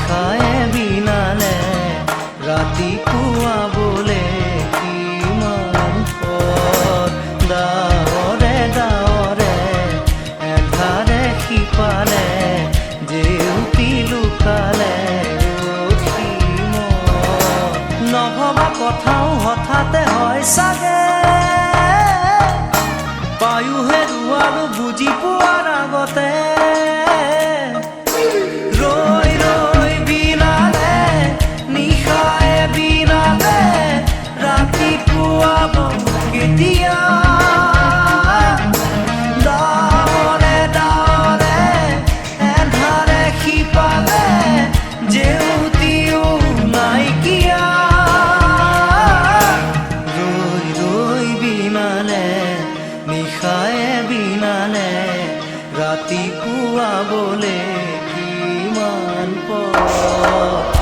নিশায়ে বিনালে ৰাতি পুৱাবলে কিমান পথ ডাৱৰে ডাৱৰে এন্ধাৰে সিপালে জেউতি লুকালে ৰখি নভবা কথাও হঠাতে হয় চাগে পায়ো হেৰুৱালো বুজি পোৱাৰ আগতে ৰৈ ৰৈ বিনালে নিশায়ে বিনালে ৰাতি পুৱাব কেতিয়া ডাৱৰে ডাৱৰে এন্ধাৰে সিপালে জেউতিও নাইকিয়া ৰৈ ৰৈ বিনালে নিশায়ে বিনালে ৰাতি পুৱাবলে কিমান পথ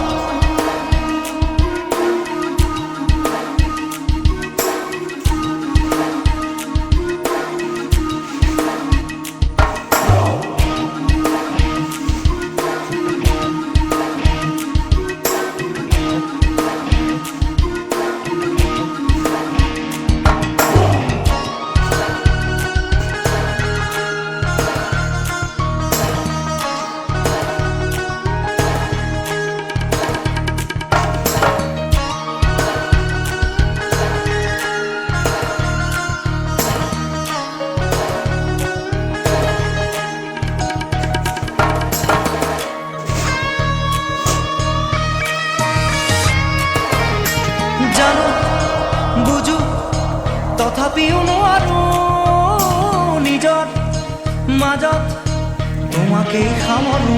জানো বুজো তথাপিও নোৱাৰো নিজৰ মাজত তোমাকেই সামৰো